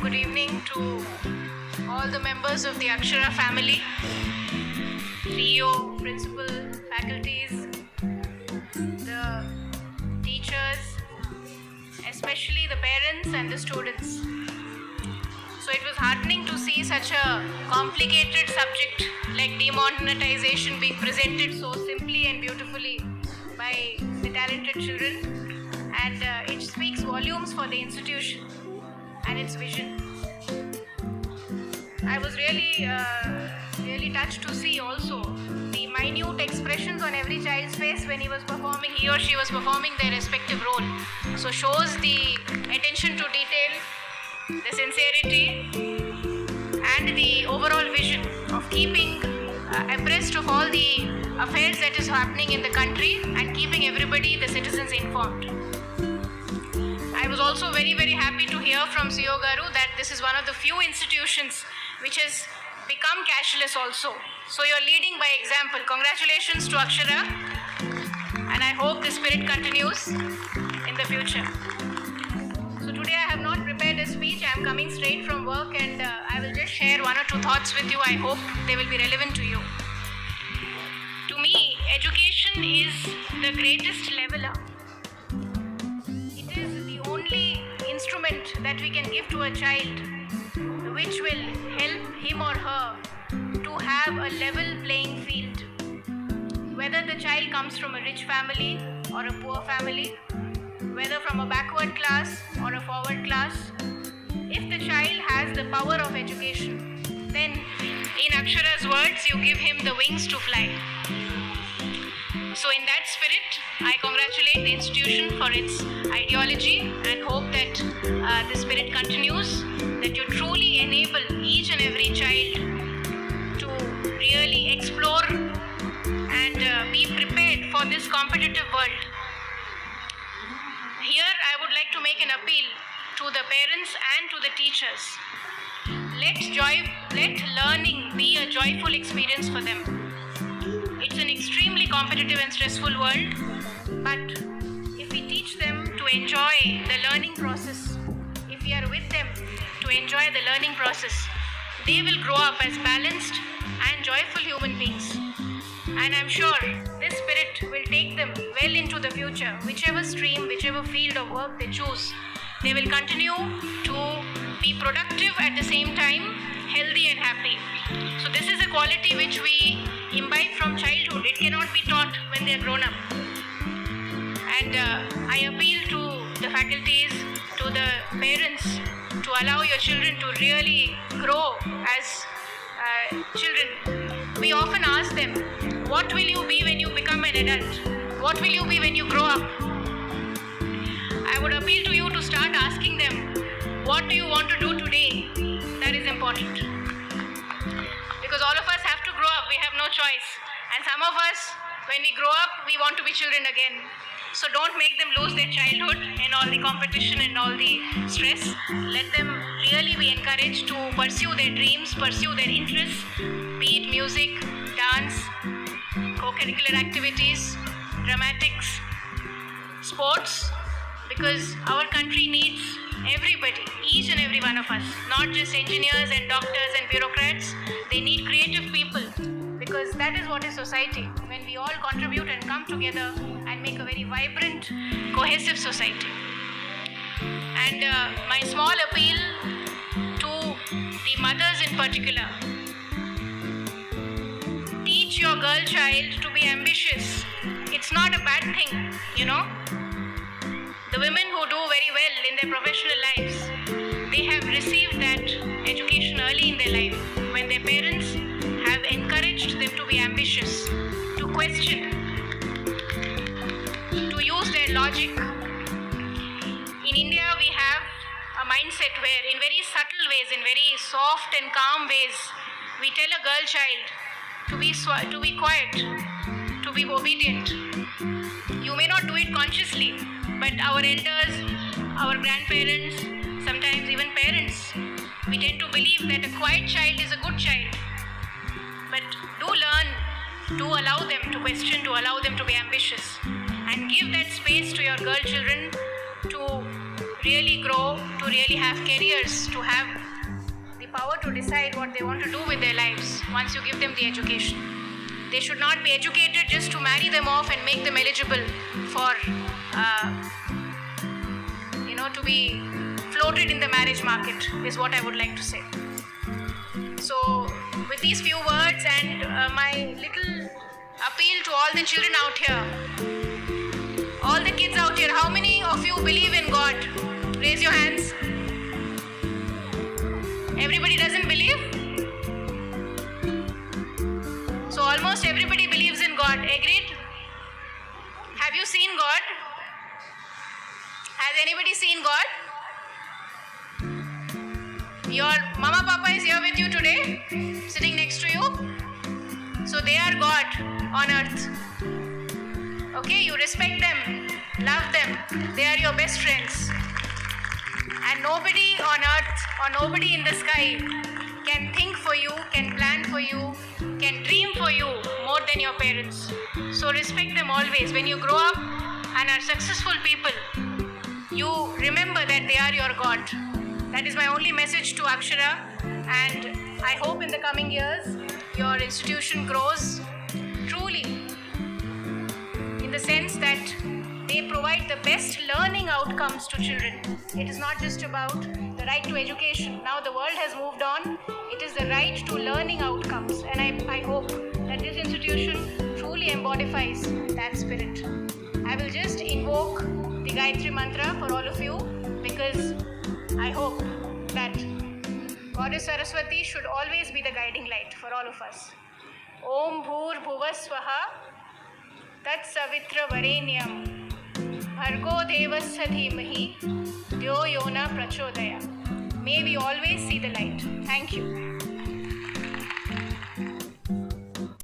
good evening to all the members of the Akshara family, CEO, principal, faculties, the teachers, especially the parents and the students. So it was heartening to see such a complicated subject like demonetization being presented so simply and beautifully by the talented children, and it speaks volumes for the institution and its vision. I was really touched to see also the minute expressions on every child's face when he or she was performing their respective role. So shows the attention to detail, the sincerity, and the overall vision of keeping abreast of all the affairs that is happening in the country and keeping everybody, the citizens, informed. I was also very happy to hear from CEO Garu that this is one of the few institutions which has become cashless also. So you're leading by example. Congratulations to Akshara, and I hope the spirit continues in the future. So today I have not prepared a speech. I am coming straight from work, and I will just share one or two thoughts with you. I hope they will be relevant to you. To me, education is the greatest leveler. It is the only instrument that we can give to a child which will help him or her to have a level playing field. Whether the child comes from a rich family or a poor family, whether from a backward class or a forward class, if the child has the power of education, then in Akshara's words, you give him the wings to fly. So in that spirit, I congratulate the institution for its ideology and hope that the spirit continues, that you truly enable each and every child to really explore and be prepared for this competitive world. Here I would like to make an appeal to the parents and to the teachers. Let learning be a joyful experience for them. It's an extremely competitive and stressful world, but if we teach them to enjoy the learning process, if we are with them to enjoy the learning process, they will grow up as balanced and joyful human beings. And I'm sure this spirit will take them well into the future. Whichever stream, whichever field of work they choose, they will continue to be productive at the same time, healthy and happy. So this is a quality which we imbibe from childhood. It cannot be taught when they are grown up. And I appeal to the faculties, to the parents, to allow your children to really grow as children. We often ask them, what will you be when you become an adult? What will you be when you grow up? I would appeal to you to start asking them, what do you want to do today? That is important. Because all of us have to grow up, we have no choice. And some of us, when we grow up, we want to be children again. So don't make them lose their childhood in all the competition and all the stress. Let them really be encouraged to pursue their dreams, pursue their interests, be it music, dance, co-curricular activities, dramatics, sports, because our country needs everybody, each and every one of us, not just engineers and doctors and bureaucrats. They need creative people, because that is what is society, when we all contribute and come together and make a very vibrant, cohesive society. And my small appeal to the mothers in particular: teach your girl child to be ambitious. It's not a bad thing, you know. The women who do very well in their professional lives, they have received that education early in their life, when their parents have encouraged them to be ambitious, to question, to use their logic. In India, we have a mindset where in very subtle ways, in very soft and calm ways, we tell a girl child to be quiet, to be obedient. You may not do it consciously, but our elders, our grandparents, sometimes even parents, we tend to believe that a quiet child is a good child. But do learn to allow them to question, to allow them to be ambitious, and give that space to your girl children to really grow, to really have careers, to have the power to decide what they want to do with their lives once you give them the education. They should not be educated just to marry them off and make them eligible for, to be floated in the marriage market, is what I would like to say. So, with these few words and my little appeal to all the children out here, all the kids out here, how many of you believe in God? Raise your hands. Everybody doesn't believe? So almost everybody believes in God. Agreed? Have you seen God? Has anybody seen God? Your mama papa is here with you today, sitting next to you. So they are God on earth. Okay, you respect them, love them. They are your best friends. And nobody on earth or nobody in the sky can think for you, can plan for you, can dream for you more than your parents. So respect them always. When you grow up and are successful people, you remember that they are your God. That is my only message to Akshara, and I hope in the coming years your institution grows truly in the sense that they provide the best learning outcomes to children. It is not just about the right to education. Now the world has moved on. It is the right to learning outcomes, and I hope that this institution truly embodies that spirit. I will just invoke the Gayatri Mantra for all of you, because I hope that Goddess Saraswati should always be the guiding light for all of us. Om Bhur Bhuva Swaha Tat Savitra Varenyam Bhargo Devasya Dhimahi Dhyo Yona Prachodaya. May we always see the light. Thank you.